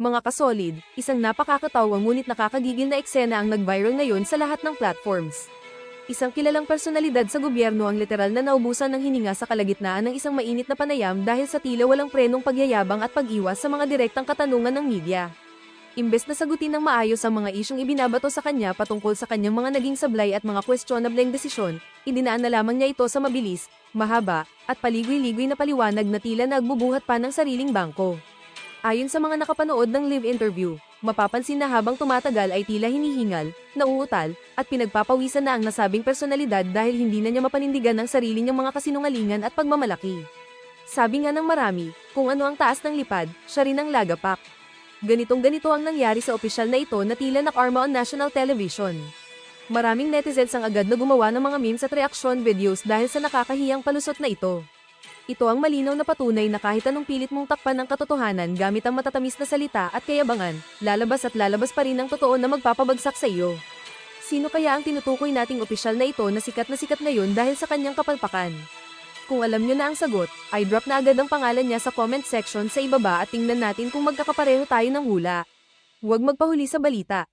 Mga kasolid, isang napakakatawa ngunit nakakagigil na eksena ang nag-viral ngayon sa lahat ng platforms. Isang kilalang personalidad sa gobyerno ang literal na naubusan ng hininga sa kalagitnaan ng isang mainit na panayam dahil sa tila walang prenong pagyayabang at pag-iwas sa mga direktang katanungan ng media. Imbes na sagutin ng maayos ang mga isyong ibinabato sa kanya patungkol sa kanyang mga naging sablay at mga questionableng desisyon, idinaan na lamang niya ito sa mabilis, mahaba, at paligoy-ligoy na paliwanag na tila nagbubuhat pa ng sariling bangko. Ayon sa mga nakapanood ng live interview, mapapansin na habang tumatagal ay tila hinihingal, nauutal, at pinagpapawisan na ang nasabing personalidad dahil hindi na niya mapanindigan ang sarili niyang mga kasinungalingan at pagmamalaki. Sabi nga ng marami, kung ano ang taas ng lipad, siya rin ang lagapak. Ganitong-ganito ang nangyari sa opisyal na ito na tila nakarma on national television. Maraming netizens ang agad na gumawa ng mga memes at reaction videos dahil sa nakakahiyang palusot na ito. Ito ang malinaw na patunay na kahit anong pilit mong takpan ng katotohanan gamit ang matatamis na salita at kayabangan, lalabas at lalabas pa rin ang totoo na magpapabagsak sa iyo. Sino kaya ang tinutukoy nating opisyal na ito na sikat ngayon dahil sa kanyang kapalpakan? Kung alam nyo na ang sagot, ay drop na agad ang pangalan niya sa comment section sa ibaba at tingnan natin kung magkakapareho tayo ng hula. Huwag magpahuli sa balita.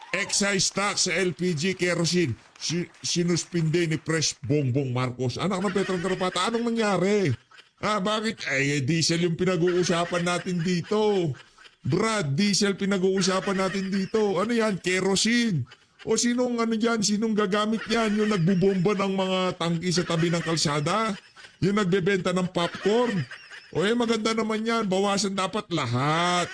Excise tax sa LPG kerosene sinuspinde ni Pres Bongbong Marcos. Anak ng Petron Carapata, anong nangyari? Bakit? Diesel yung pinag-uusapan natin dito. Brad, diesel pinag-uusapan natin dito. Ano yan? Kerosene. O sinong sinong gagamit yan? Yung nagbubomba ng mga tangki sa tabi ng kalsada? Yung nagbebenta ng popcorn? O maganda naman yan. Bawasan dapat lahat.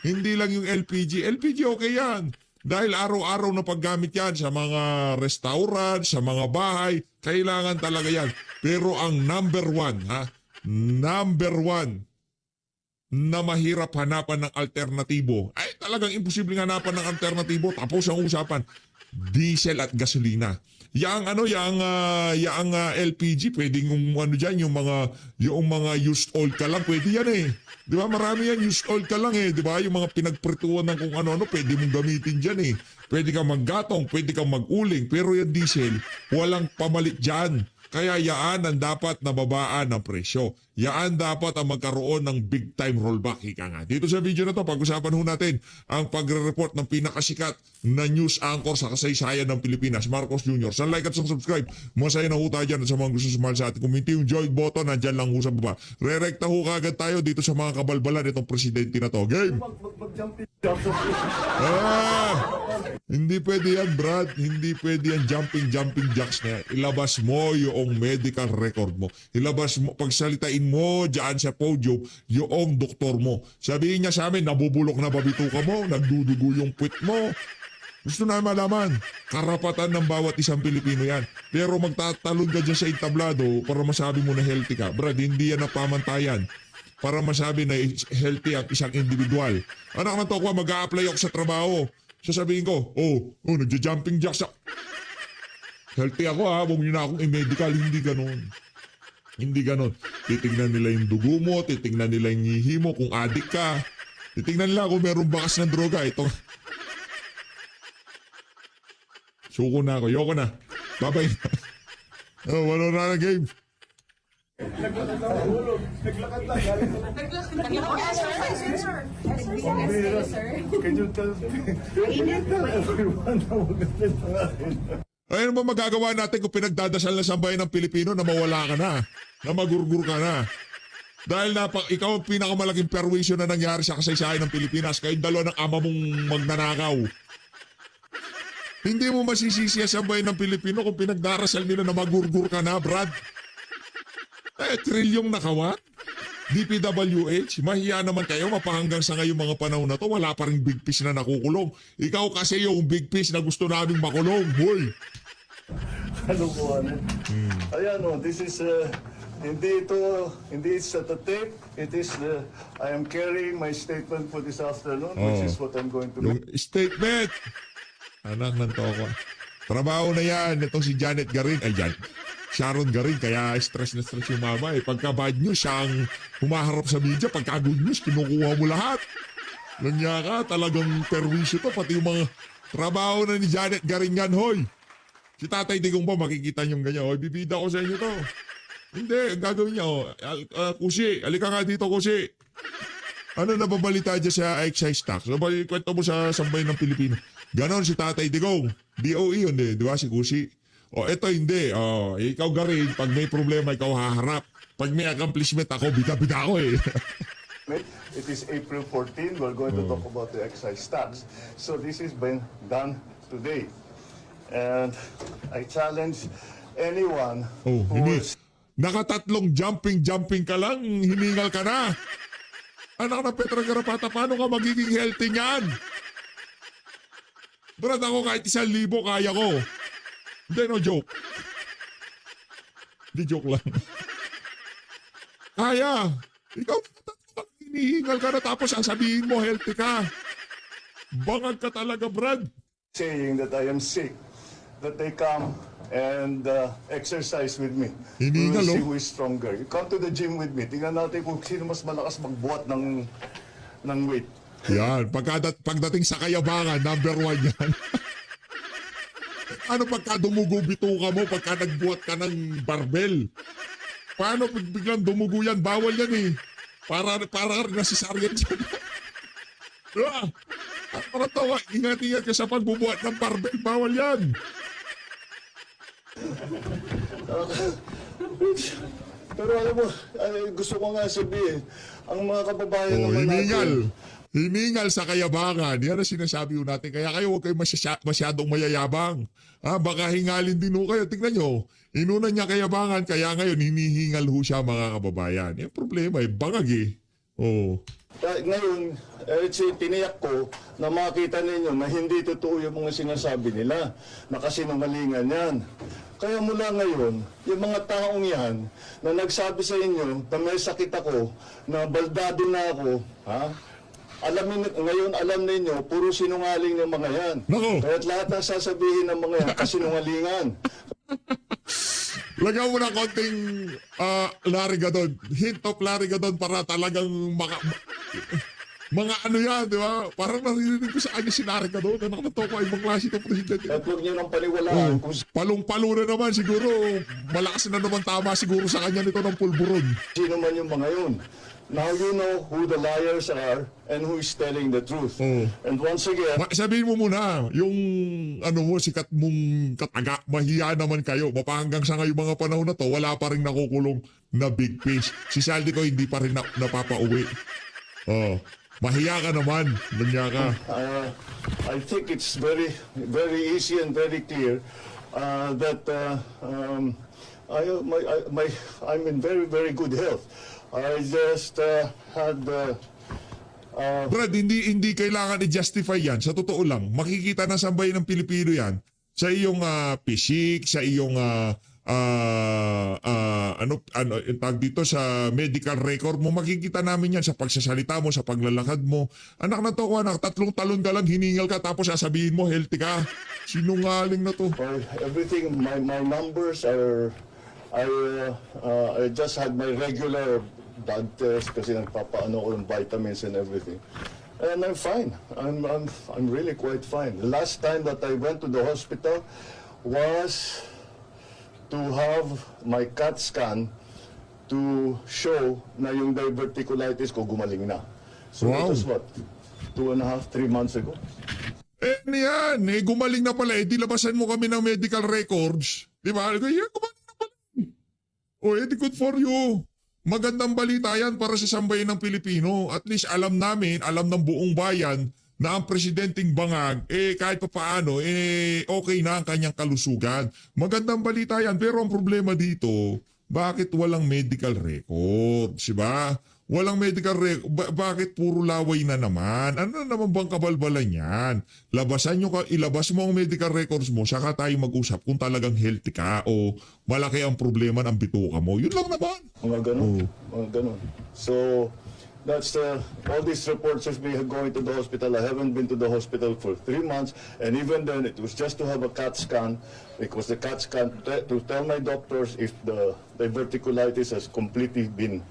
Hindi lang yung LPG. LPG okay yan. Dahil araw-araw na paggamit yan sa mga restaurant, sa mga bahay, kailangan talaga yan. Pero ang number one na mahirap hanapan ng alternatibo, ay talagang imposibleng hanapan ng alternatibo. Tapos ang usapan, diesel at gasolina. Yang LPG, pwedeng yung mga used oil ka lang, pwede yan eh. Di ba? Marami yan, used oil ka lang eh. Di ba? Yung mga pinagprituan ng kung ano-ano, pwede mong gamitin dyan eh. Pwede kang maggatong, pwede kang maguling. Pero yung diesel, walang pamalit dyan. Kaya yaan ang dapat nababaan ng presyo. Yaan dapat ang magkaroon ng big time rollback. Ika nga. Dito sa video na to, pag-usapan ho natin ang pagre-report ng pinakasikat na news anchor sa kasaysayan ng Pilipinas, Marcos Jr. Sa like at sa subscribe, masaya na ho tayo dyan at sa mga gusto sumali sa ating community. Yung join button, nandyan lang ho sa baba. Re-recta ho kagad tayo dito sa mga kabalbalan itong presidente na to. Game! Hindi pwede yan, Brad. Hindi pwede yan jumping jacks na yan. Ilabas mo yung medical record mo. Ilabas mo, pagsalitain mo dyan sa podium, yung doktor mo. Sabihin niya sa amin, nabubulok na babituka mo, nagdudugo yung puwit mo. Gusto na malaman, karapatan ng bawat isang Pilipino yan. Pero magtatalon ka dyan sa entablado para masabi mo na healthy ka. Brad, hindi yan ang pamantayan para masabi na healthy ang isang individual. Anak ng tokwa, mag-a-apply ako sa trabaho. Sasabihin ko, nagja-jumping jacks sa... Healthy ako ha, huwag nyo na akong i-medical, hindi ganon. Hindi ganon. Titignan nila yung dugo mo, titignan nila yung ngihi mo, kung adik ka. Titignan nila kung merong bakas ng droga. Ito. Suko na ako, yoko na. Babay na. Wala na game. Naglakad lang. Sir. Can you tell everyone na magandang pangalan? Ay, ano ba magagawa natin kung pinagdadasal na sambayan ng Pilipino na mawala ka na? Na magurgur ka na? Dahil ikaw ang pinakamalaking perwisyo na nangyari sa kasaysayan ng Pilipinas. Kayong dalawa ng ama mong magnanakaw. Hindi mo masisisi ang sambayan ng Pilipino kung pinagdarasal nila na magurgur ka na, Brad. Trilyong nakawat? DPWH, mahiya naman kayo, mapahanggang sa ngayong mga panahon na to, wala pa rin big fish na nakukulong. Ikaw kasi yung big fish na gusto naming makulong, boy. Kalukuhan. Ayan this is, hindi it's at the tape, it is, I am carrying my statement for this afternoon, which is what I'm going to Yung statement. Anak ng toko. Trabaho na yan, itong si Janet Garin, Sharon Garin, kaya stress na stress yung mama eh. Pagka bad news, siya ang humaharap sa media. Pagka good news, kinukuha mo lahat. Lanya ka, talagang perwisyo to. Pati Trabaho na ni Janet Garingan, hoy. Si Tatay Digong ba makikita niyong ganyan? Hoy, bibida ko sa inyo to. Hindi, ang gagawin niya, Kusi, alika nga dito, Kusi. Ano nababalita dyan sa excise tax? So, kwento mo sa sambayan ng Pilipino. Ganon si Tatay Digong. DOE yun, di ba si Kusi? O, eto hindi. O, ikaw Garin, pag may problema, ikaw haharap. Pag may accomplishment ako, bida-bida ako eh. It is April 14. We're going to talk about the excise tax. So this has been done today. And I challenge anyone Oh, who hindi. is Nakatatlong jumping ka lang, hiningal ka na. Anak na Petra Garapata, paano ka magiging healthy niyan? Brad, ako kahit 1,000 kaya ko. Hindi, no joke. Hindi joke lang. Kaya. Ikaw, hinihingal ka na tapos sasabihin mo healthy ka. Bangag ka talaga, Brad. saying that I am sick, that they come and exercise with me. Hindi We will nga, see no? who is stronger. You come to the gym with me. Tingnan natin kung sino mas malakas magbuhat ng weight. Yan, pagdating sa kayabangan, number 1 yan. Ano pagka dumugo bituka mo, pagka nagbuhat ka ng barbell? Paano pag biglang dumugo yan? Bawal yan eh. Para nasisaryan dyan. Diba? Para tawa, ingat-ingat ka sa pagbubuhat ng barbell. Bawal yan. Pero alam mo, gusto ko nga sabihin, ang mga kababayan Oh, naman hiningal. natin, Hiningal sa kayabangan. Yan ang sinasabi ko natin. Kaya kayo huwag kayo masyadong mayayabang. Baka hingalin din ho kayo. Tignan nyo. Inuna niya kayabangan. Kaya ngayon hinihingal ho siya mga kababayan. Yung problema eh. Bangag eh. Oh. ngayon, tiniyak ko na makita ninyo na hindi totoo yung mga sinasabi nila, na kasinungalingan yan. Kaya mula ngayon, yung mga taong yan na nagsabi sa inyo na may sakit ako, na baldado na ako, alam ninyo, puro sinungaling ng mga yan. Nako. Kaya't lahat ng sasabihin ng mga yan, kasinungalingan. Lagyan mo na konting larigadon. Hint of larigadon para talagang mga ano yan, di ba? Parang naririnig ko sa kanya si larigadon. Anak na to ko, ibang klase ng presidente. At huwag nyo nang paniwalaan kung Palong-palo na naman siguro. Malakas na naman tama siguro sa kanya nito ng pulburon. sino man yung mga yun. Now you know who the liars are and who is telling the truth. And once again, Sabihin mo muna, yung ano mo, sikat mong kataga, mahiya naman kayo. Mapahanggang sa ngayong mga panahon na to, wala pa rin nakukulong na big fish. Si Saldi ko hindi pa rin napapauwi. Oh, mahiya ka naman, lunya ka. I think it's very, very easy and very clear that I'm in very, very good health. I just had Brad, hindi kailangan i-justify yan. Sa totoo lang, makikita ng sambayan ng Pilipino yan sa iyong physique, sa iyong yung tag dito sa medical record mo. Makikita namin yan sa pagsasalita mo, sa paglalakad mo. Anak na to ko, anak, 3 talon ka lang, hiningal ka, tapos sasabihin mo, healthy ka. Sinungaling na to. everything. My numbers are. I just had my regular blood test kasi nagpapaano ko ng vitamins and everything. And I'm fine. I'm really quite fine. The last time that I went to the hospital was to have my CAT scan to show na yung diverticulitis ko gumaling na. So Wow. that was what? 2.5, 3 months ago. Yan, gumaling na pala. Di labasan mo kami ng medical records. Di ba? Gumaling na pala. Good for you. Magandang balita yan para sa sambayan ng Pilipino. At least alam namin, alam ng buong bayan na ang presidenteng bangag, kahit pa paano, okay na ang kanyang kalusugan. Magandang balita yan. Pero ang problema dito, bakit walang medical records, diba? Walang medical record. Bakit puro laway na naman? Ano na naman bang kabalbalan yan? Ilabas mo ang medical records mo, saka tayo mag-usap kung talagang healthy ka o malaki ang problema ng bituka mo. Yun lang naman. Mga ganun. Mga ganun. So, that's all these reports of me going to the hospital. I haven't been to the hospital for 3 months, and even then, it was just to have a CAT scan, because the CAT scan to tell my doctors if the diverticulitis has completely been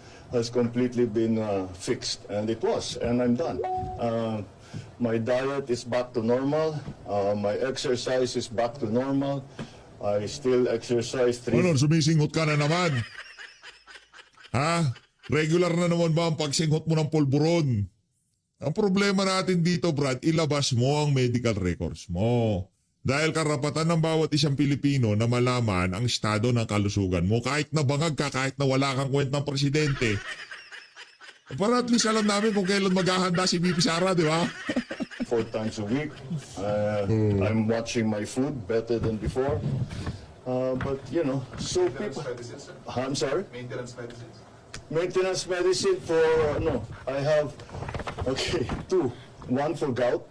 fixed, and it was, and I'm done. My diet is back to normal. My exercise is back to normal. I still exercise Ano, sumisinghot ka na naman? Ha? Regular na naman ba ang pagsinghot mo ng pulburon? Ang problema natin dito, Brad, ilabas mo ang medical records mo. Dahil karapatan ng bawat isang Pilipino na malaman ang estado ng kalusugan mo. Kahit na bangag ka, kahit na wala kang kwentang presidente. Para at least alam namin kung kailan maghahanda si VP Sara, di ba? 4 times a week. I'm watching my food better than before. But, you know, so people... Medicines, sir? I'm sorry? Maintenance medicines? Maintenance medicine for, I have, okay, 2. One for gout,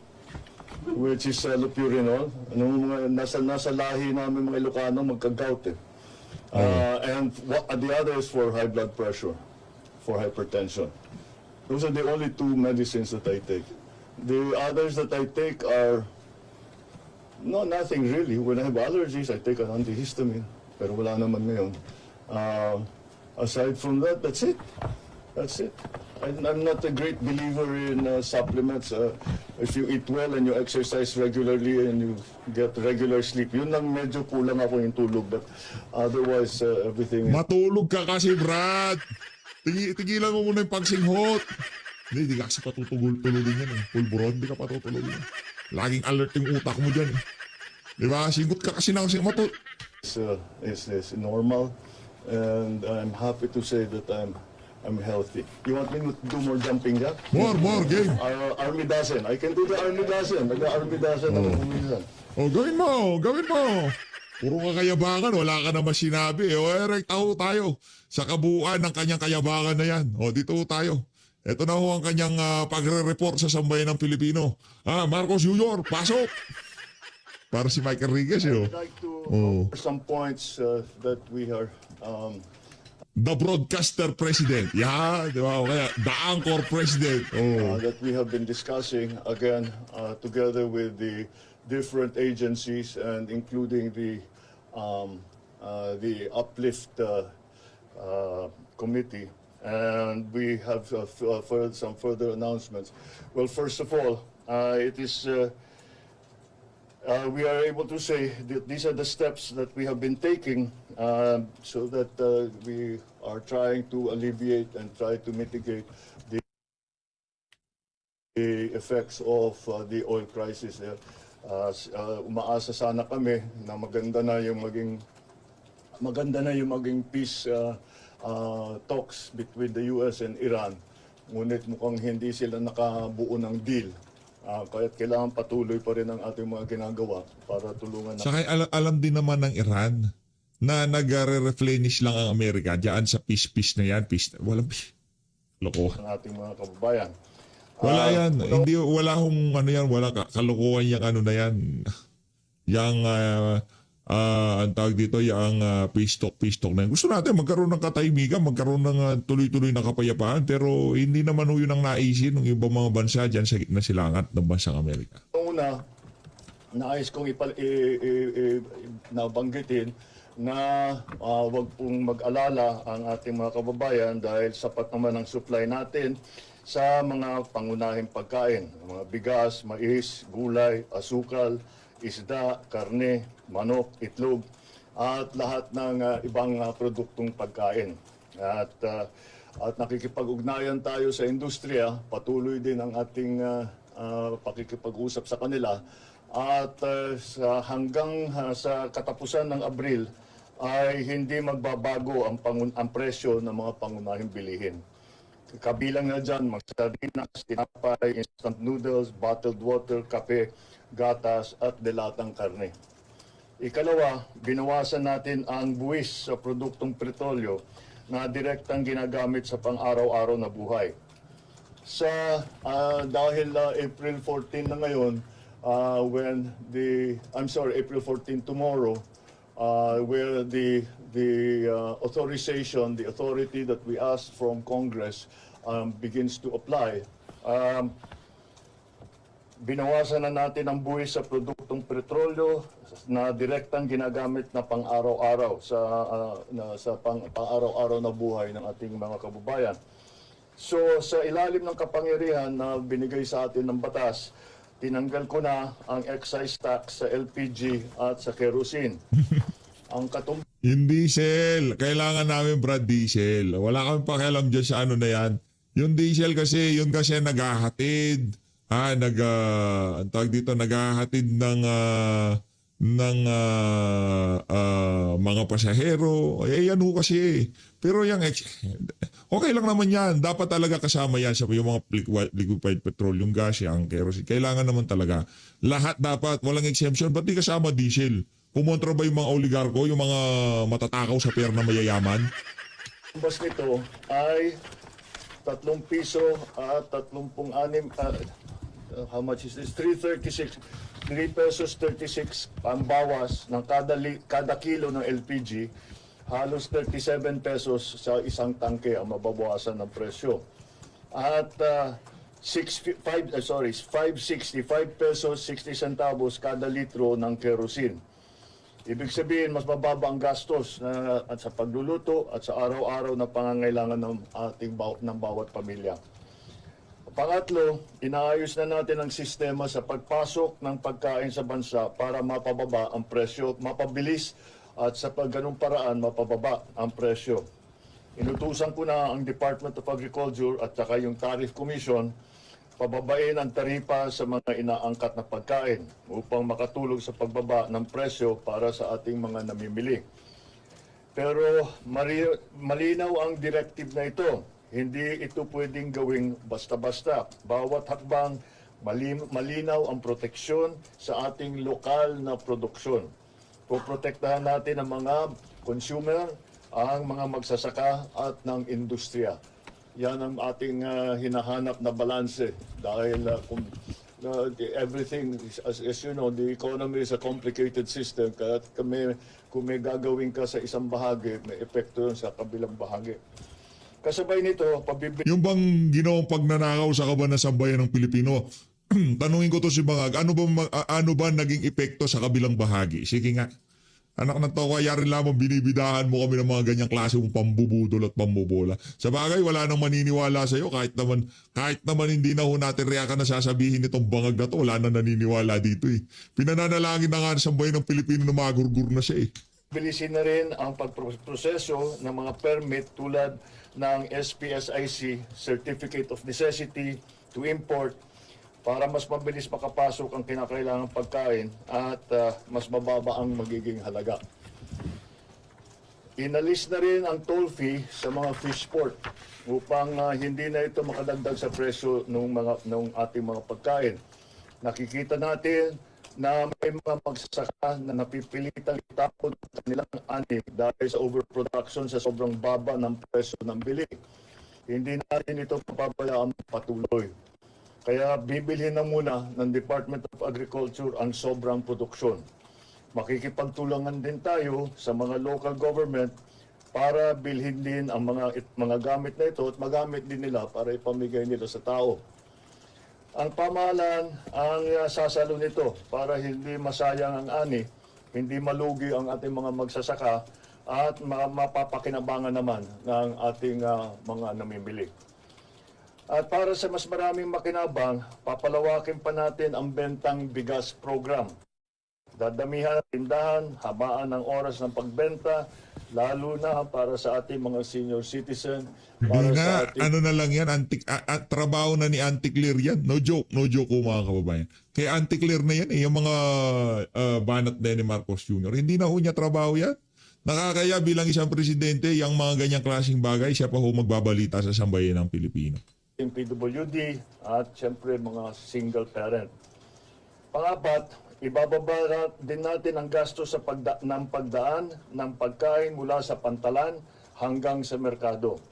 which is lopurinol. Nasa lahi namin mga Ilocano, magka-gout eh. And the other is for high blood pressure, for hypertension. Those are the only 2 medicines that I take. The others that I take are, nothing really. When I have allergies, I take an antihistamine. Pero wala naman ngayon. Aside from that, that's it. That's it. I'm not a great believer in supplements. If you eat well and you exercise regularly and you get regular sleep, yun lang medyo kulang ako yung tulog. But otherwise, everything is... Matulog ka kasi, Brad. Tigilan mo muna yung pagsinghot. Hindi ka kasi patutulogin yan eh. Pulburon, hindi ka patutulogin. Laging alert yung utak mo dyan eh. Di ba? Singot ka kasi na kasi is normal, and I'm happy to say that I'm healthy. You want me to do more jumping jack? More, game. Army dozen. I can do the army dozen. Army dozen ako kuminsan. Oh, gawin mo. Puro ka kayabangan, wala ka naman sinabi. Rekta ho tayo sa kabuuan ng kanyang kayabangan na yan. Dito ho tayo. Ito na ho ang kanyang pagre-report sa sambayan ng Pilipino. Marcos Jr., pasok! Para si Mike Enriquez, I'd like to offer some points that we are... The broadcaster president. Yeah, di ba? O kaya, the anchor president. that we have been discussing again together with the different agencies and including the Uplift Committee. And we have some further announcements. Well, first of all, it is we are able to say that these are the steps that we have been taking so that we are trying to alleviate and try to mitigate the effects of the oil crisis. Umaasa sana kami na maganda na yung maging peace talks between the US and Iran. Ngunit mukhang hindi sila nakabuo ng deal. Kaya't kailangan patuloy pa rin ang ating mga ginagawa para tulungan Saka alam din naman ng Iran na nagre-replenish lang ang Amerika diyan sa peace na yan. Walang loko. ang ating mga kababayan. Wala yan. Hindi, wala hong wala kalokohan yung na yan. Yang ang tawag dito, yung peace talk na yan. Gusto natin magkaroon ng katahimikan, magkaroon ng tuloy-tuloy na kapayapaan, pero hindi naman yun ang naisin ng ibang mga bansa dyan sa gitna silangat ng bansang Amerika. Una, nais kong nabanggitin na wag pong mag-alala ang ating mga kababayan dahil sapat naman ang supply natin sa mga pangunahing pagkain. Mga bigas, mais, gulay, asukal, isda, karne, manok, itlog, at lahat ng ibang produktong pagkain. At nakikipag-ugnayan tayo sa industriya, patuloy din ang ating pakikipag-usap sa kanila. At hanggang sa katapusan ng Abril ay hindi magbabago ang presyo ng mga pangunahing bilihin. Kabilang na dyan, mga sardinas, tinapay, instant noodles, bottled water, kape, gatas at delatang karne. Ikalawa, binawasan natin ang buwis sa produktong petrolyo na direktang ginagamit sa pang-araw-araw na buhay. Dahil April 14 na ngayon, April 14 tomorrow, where the authorization, the authority that we asked from Congress begins to apply. Binawasan na natin ang buwis sa produktong petrolyo na direktang ginagamit na pang-araw-araw sa pang-araw-araw na buhay ng ating mga kababayan. So sa ilalim ng kapangyarihan na binigay sa atin ng batas, tinanggal ko na ang excise tax sa LPG at sa kerosene. Ang Yung diesel, kailangan namin Brad diesel. Wala kami pakialam dyan sa ano na yan. Yung diesel kasi, yun kasi naghahatid. Ang tawag dito, naghahatid ng mga pasahero. Yan ho kasi. Pero okay lang naman yan. Dapat talaga kasama yan sa yung mga liquefied petroleum gas, yung kerosene. Kailangan naman talaga. Lahat dapat, walang exemption. Ba't di kasama diesel? Kumontra ba yung mga oligarko, yung mga matatakaw sa pera na mayayaman? bus nito ay 3 piso at 36, how much is this? 336, 3 pesos 36 ang bawas ng kada kilo ng LPG, halos 37 pesos sa isang tangke ang mababawasan ng presyo. At 565 pesos 60 centavos kada litro ng kerosene. Ibig sabihin, mas mababa ang gastos at sa pagluluto at sa araw-araw na pangangailangan ng bawat pamilya. Pangatlo, inaayos na natin ang sistema sa pagpasok ng pagkain sa bansa para mapababa ang presyo, mapabilis at sa ganung paraan mapababa ang presyo. Inutusan ko na ang Department of Agriculture at saka yung Tariff Commission pababain ang taripa sa mga inaangkat na pagkain upang makatulong sa pagbaba ng presyo para sa ating mga namimili. Pero malinaw ang directive na ito. Hindi ito pwedeng gawing basta-basta. Bawat hakbang, malinaw ang proteksyon sa ating lokal na produksyon. Poprotektahan natin ang mga consumer, ang mga magsasaka at ng industriya. Yan ang ating hinahanap na balanse dahil everything, as you know, the economy is a complicated system. Kaya kung may gagawin ka sa isang bahagi, may epekto yun sa kabilang bahagi. Kasabay nito, Yung bang ginawang pagnanakaw sa kaban ng sambayan ng Pilipino, tanungin ko to si Bangag, ano ba naging epekto sa kabilang bahagi? Sige nga. Anak ng tao, kaya rin lamang binibidahan mo kami ng mga ganyang klase mong pambubudol at pambobola. Sa bagay, wala nang maniniwala sa iyo kahit naman hindi na ho natin reakan na sasabihin nitong Bangag na to, wala nang naniniwala dito eh. Pinananalangin na nga sa sambayan ng Pilipino na magurgur na siya eh. bilisin na rin ang pagproseso ng mga permit tulad ng SPSIC, Certificate of Necessity to Import, para mas mabilis makapasok ang kinakailangang pagkain at mas mababa ang magiging halaga. Inalis na rin ang toll fee sa mga fish port upang hindi na ito makadagdag sa presyo ng ating mga pagkain. Nakikita natin na may mga magsasaka na napipilitang itapon ang kanilang ani dahil sa overproduction sa sobrang baba ng presyo ng bili. Hindi natin ito papabayaan patuloy. Kaya bibilhin na muna ng Department of Agriculture ang sobrang produksyon. Makikipagtulungan din tayo sa mga local government para bilhin din ang mga gamit na ito at magamit din nila para ipamigay nila sa tao. Ang pamahalaan ang sasalo nito para hindi masayang ang ani, hindi malugi ang ating mga magsasaka at mapapakinabangan naman ng ating mga namimili. At para sa mas maraming makinabang, papalawakin pa natin ang bentang bigas program. Dadamihan ang tindahan, habaan ng oras ng pagbenta, lalo na para sa ating mga senior citizen. Hindi na, ano na lang yan, trabaho na ni Auntie Claire yan. No joke po mga kababayan. Kaya Auntie Claire na yan yung mga banat na ni Marcos Jr. Hindi na ho niya trabaho yan. Nakakaya bilang isang presidente, yung mga ganyang klaseng bagay, siya pa ho magbabalita sa sambayan ng Pilipino. Yung PWD at siyempre mga single parent. Pangapat, ibababa din natin ang gasto sa pagdaan ng pagkain mula sa pantalan hanggang sa merkado.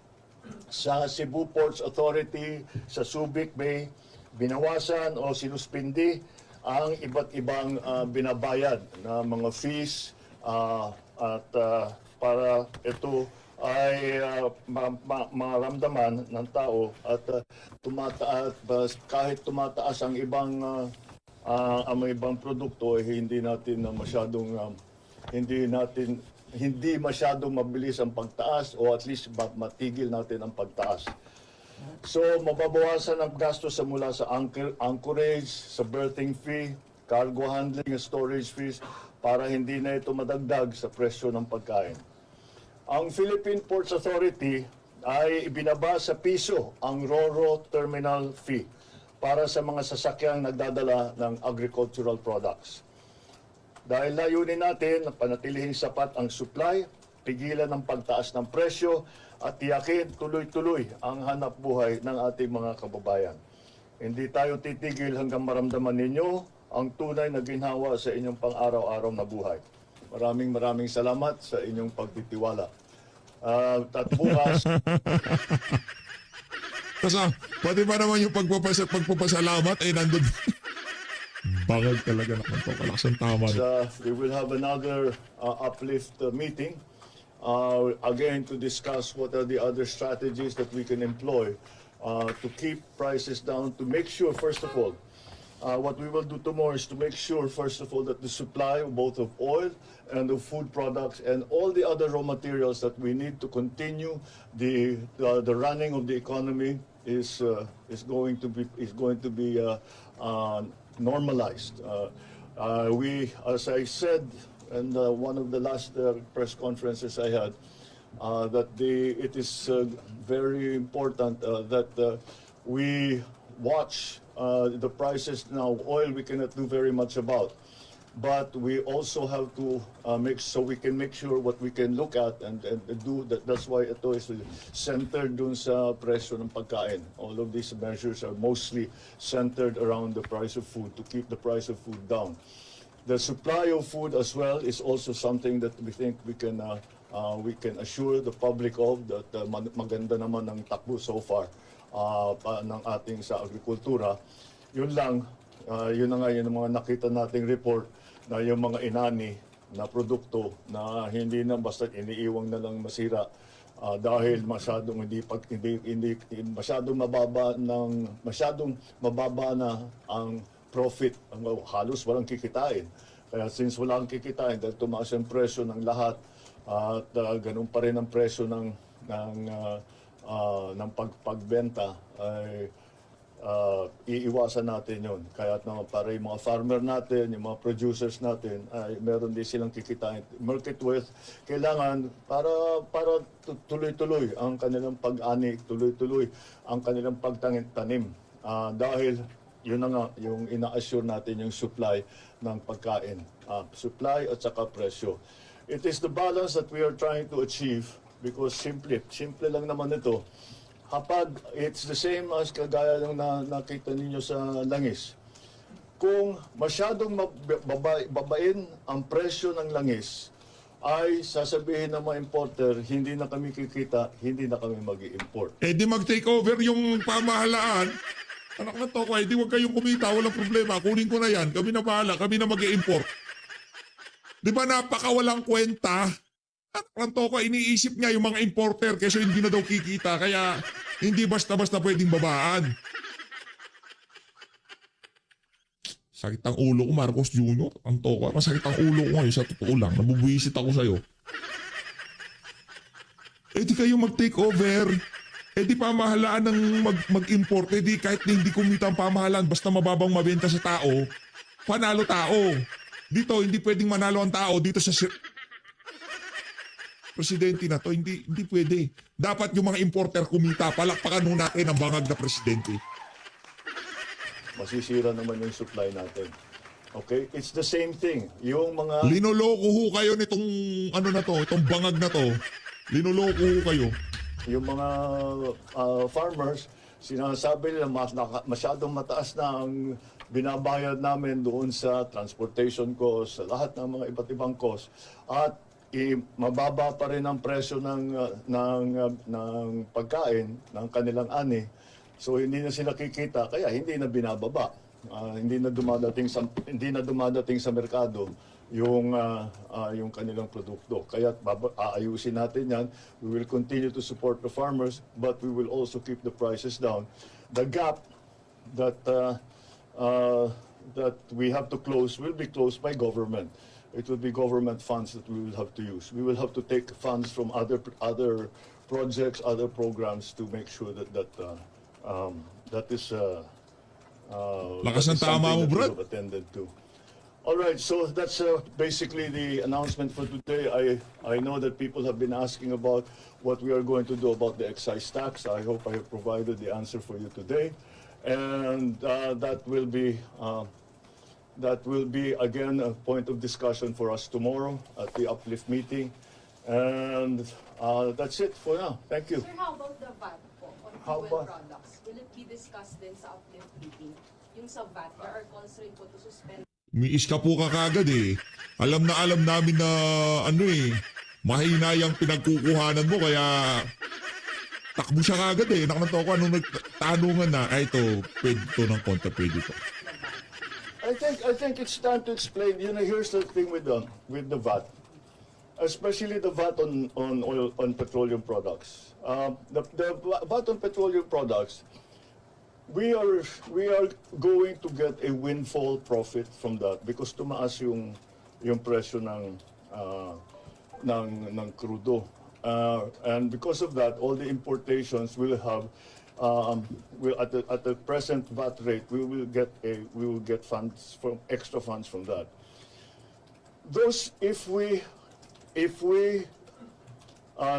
Sa Cebu Ports Authority, sa Subic Bay, binawasan o sinuspindi ang iba't ibang binabayad na mga fees at para ito ay maramdaman ng tao at kahit tumataas ang ibang produkto ay hindi masyadong mabilis ang pagtaas o at least matigil natin ang pagtaas. So, mababawasan ang gastos sa mula sa anchorage, sa berthing fee, cargo handling, storage fees, para hindi na ito madagdag sa presyo ng pagkain. Ang Philippine Ports Authority ay ibinaba sa piso ang RoRo terminal fee para sa mga sasakyang nagdadala ng agricultural products. Dahil layunin natin na panatilihing sapat ang supply, pigilan ang pagtaas ng presyo, at tiyakin tuloy-tuloy ang hanap buhay ng ating mga kababayan. Hindi tayo titigil hanggang maramdaman ninyo ang tunay na ginhawa sa inyong pang-araw-araw na buhay. Maraming salamat sa inyong pagtitiwala. At bukas, Kasi pati pa naman yung pagpapasalamat ay nandun. Bangag talaga naman to. Kalaksan tama. we will have another uplift meeting again to discuss what are the other strategies that we can employ to keep prices down, to make sure, first of all, what we will do tomorrow is to make sure, first of all, that the supply both of oil and of food products and all the other raw materials that we need to continue the running of the economy is going to be normalized. We, as I said, in one of the last press conferences I had, that it is very important that we watch the prices now. Oil we cannot do very much about, but we also have to we can make sure what we can look at and do that. That's why ito is centered dun sa presyo ng pagkain. All of these measures are mostly centered around the price of food, to keep the price of food down. The supply of food as well is also something that we think we can assure the public of, that maganda naman ang takbo so far ng ating sa agrikultura. Yun lang, yun na nga yun ang mga nakita nating report na yung mga inani na produkto na hindi na basta iniiwang na lang masira dahil masyadong masyadong mababa na ang profit, halos walang kikitain. Kaya since walang kikitain, dahil tumaas ang presyo ng lahat, at ganun pa rin ang presyo ng pagbenta, ay iiwasan natin yun. Kaya naman para yung mga farmer natin, yung mga producers natin, ay meron din silang kikitain. Market worth, kailangan para tuloy-tuloy ang kanilang pag-ani, tuloy-tuloy ang kanilang pagtanim. Dahil yun na nga, yung ina-assure natin yung supply ng pagkain. Supply at saka presyo. It is the balance that we are trying to achieve because simple lang naman ito. Kapag it's the same as kagaya ng nakita ninyo sa langis. Kung masyadong babain ang presyo ng langis, ay sasabihin ng mga importer, hindi na kami kikita, hindi na kami mag-i-import. Eh di mag-take over yung pamahalaan. Anak na to ko, di wag kayong kumita, walang problema. Kunin ko na yan, kami na bahala, kami na mag-i-import. Di ba napakawalang kwenta? Anak na to ko, iniisip niya yung mga importer kasi hindi na daw kikita, kaya hindi basta-basta pwedeng babaan. Sakit ang ulo ko, Marcos Jr. Ang to ko, masakit ang ulo ko ngayon, sa totoo lang. Nabubuisit ako sa'yo. Eh di kayo mag-take over. Eh di pamahalaan ng mag-import, eh di kahit hindi kumita ang pamahalaan, basta mababang mabenta sa tao, panalo tao. Dito, hindi pwedeng manalo ang tao dito sa presidente na to, hindi pwede. Dapat yung mga importer kumita, palakpakan nun natin ang bangag na presidente. Masisira naman yung supply natin. Okay? It's the same thing. Yung mga... Linoloko ho kayo nitong itong bangag na to. Linoloko ho kayo. Yung mga farmers, sinasabi nila masyadong mataas na ang binabayad namin doon sa transportation cost, sa lahat ng mga iba't ibang cost. At mababa pa rin ang presyo ng pagkain, ng kanilang ani. So hindi na sila kikita, kaya hindi na binababa. Hindi na dumadating sa merkado yung kanilang produkto. Kaya aayusin natin yan. We will continue to support the farmers, but we will also keep the prices down. The gap that we have to close will be closed by government. It will be government funds that we will have to use. We will have to take funds from other projects, other programs to make sure that that is Lakas ng that is tama mo, something that we Brad. have attended to. All right, so that's basically the announcement for today. I know that people have been asking about what we are going to do about the excise tax. I hope I have provided the answer for you today, and that will be again a point of discussion for us tomorrow at the Uplift meeting, and that's it for now. Thank you. Sir, how about the VAT po on How fuel about- products? Will it be discussed din sa uplift meeting? Yung sa VAT, there are calls rin po to suspend. Umiis ka po ka kagad eh. Alam namin na mahina yung pinagkukuhanan mo kaya takbo siya kagad eh. Nakanato ko anong nagtanungan na, ay ito, pwede to ng konta, pwede to. I think it's time to explain. You know, here's the thing with the VAT, especially the VAT on oil on petroleum products. The VAT on petroleum products, we are going to get a windfall profit from that because tumaas yung presyo ng crudo. And because of that, all the importations will have will at the present VAT rate, we will get funds from extra funds from that. Those if we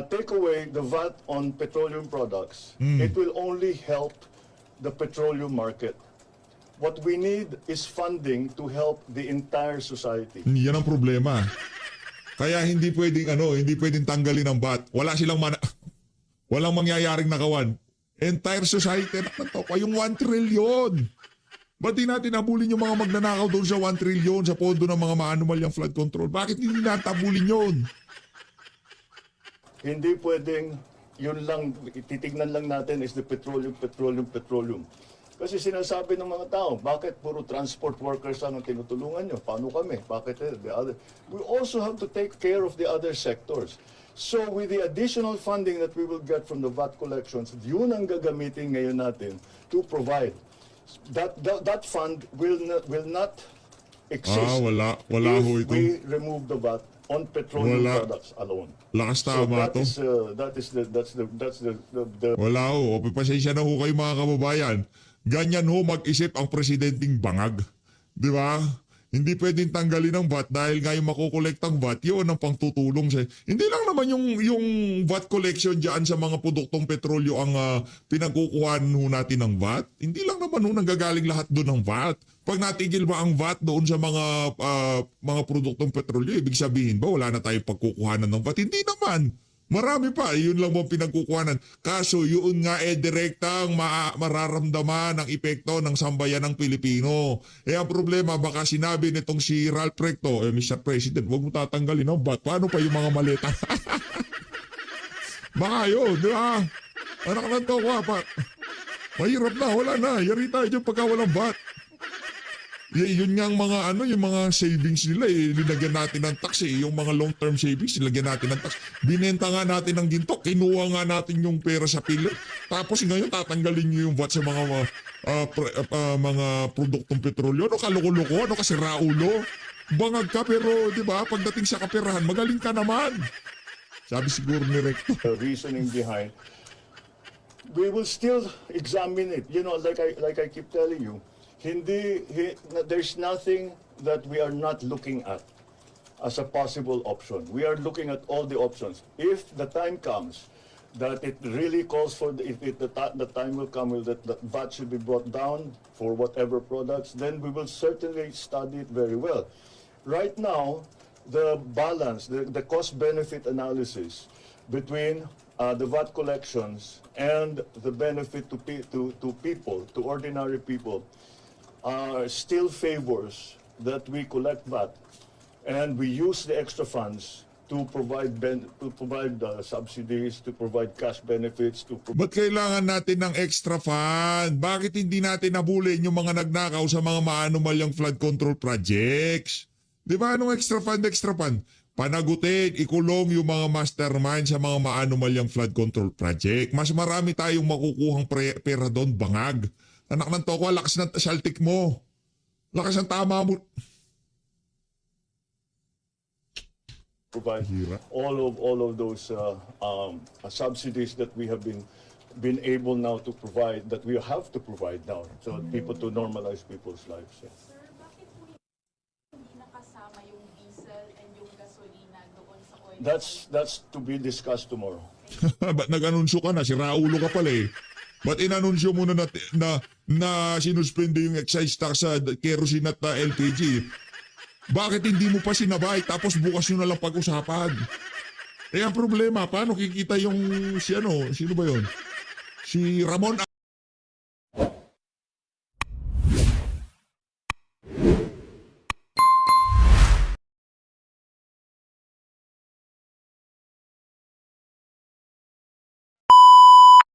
take away the VAT on petroleum products, it will only help the petroleum market. What we need is funding to help the entire society. Yan ang problema. Kaya hindi pwedeng tanggalin ang VAT. Walang mangyayaring nakawan. Entire society, nakataw pa yung 1 trillion. Ba't di natin habulin yung mga magnanakaw doon sa 1 trillion sa pondo ng mga maanumalyang flood control? Bakit hindi natin habulin yun? Hindi pwedeng yun lang, titignan lang natin is the petroleum. Kasi sinasabi ng mga tao, bakit puro transport workers ang tinutulungan nyo? Paano kami? Bakit the other? We also have to take care of the other sectors. So with the additional funding that we will get from the VAT collections, yun ang gagamitin ngayon natin to provide. That fund will not exist Wala if ho ito. we remove the VAT on petroleum Wala. products alone. Lakas So tama to. that's the Wala ho. Pasensya na ho kayo mga kababayan. Ganyan ho mag-isip ang presidenting bangag. Di ba? Hindi pwedeng tanggalin ang VAT dahil nga yung makukolektang VAT, yun ang pangtutulong sa... Hindi lang naman yung VAT collection dyan sa mga produktong petrolyo ang pinagkukuhan ho natin ng VAT. Hindi lang naman ho nanggagaling lahat doon ng VAT. Pag natigil ba ang VAT doon sa mga produktong petrolyo, ibig sabihin ba wala na tayong pagkukuhanan ng VAT? Hindi naman. Marami pa, yun lang mo pinagkukuhanan. Kaso yun nga direktang mararamdaman ang epekto ng sambayan ng Pilipino. Ang problema, baka sinabi nitong si Ralph Recto, Mr. President, huwag mo tatanggalin ang VAT. Paano pa yung mga maleta? Baka yun, di ba? Anak ng to, mahirap na, wala na. Yari tayo dyan pagka walang VAT. Yun nga ang yung mga savings nila linagyan natin ng tax yung mga long-term savings, nilagyan natin ng tax. Binenta nga natin ng ginto, kinuha nga natin yung pera sa pilit. Tapos ngayon tatanggalin nyo yung VAT sa mga produktong petrolyo. Ano kaloko-loko? Ano kasi raulo? Bangag ka pero, di ba, pagdating sa kaperahan, magaling ka naman. Sabi siguro ni Recto. the reasoning behind. We will still examine it. You know, like I keep telling you, there's nothing that we are not looking at as a possible option. We are looking at all the options. If the time comes that it really calls for, the time will come that VAT should be brought down for whatever products, then we will certainly study it very well. Right now, the balance, the cost-benefit analysis between the VAT collections and the benefit to people, to ordinary people, still favors that we collect VAT and we use the extra funds to provide subsidies, to provide cash benefits, Ba't kailangan natin ng extra fund? Bakit hindi natin nabulin yung mga nagnakaw sa mga maanumalyang flood control projects? Di ba? Anong extra fund? Panagutin, ikulong yung mga mastermind sa mga maanumalyang flood control project. Mas marami tayong makukuhang pera doon, bangag. Anak ng toko, lakas ng saltik mo. Lakas ng tama mo. provide Hira. all of those subsidies that we have been able now to provide, that we have to provide now, so people to normalize people's lives. Yeah. Sir, bakit po hindi nakasama yung diesel and yung gasolina doon sa oil? That's to be discussed tomorrow. Ba't nag-anunsyo ka na? Si Raulo ka pala eh. Ba't inanunsyo mo na sinuspende yung excise tax sa kerosene at LPG? Bakit hindi mo pa sinabay tapos bukas nyo na lang pag-usapan? Eh ang problema, paano kikita yung sino ba yon? Si Ramon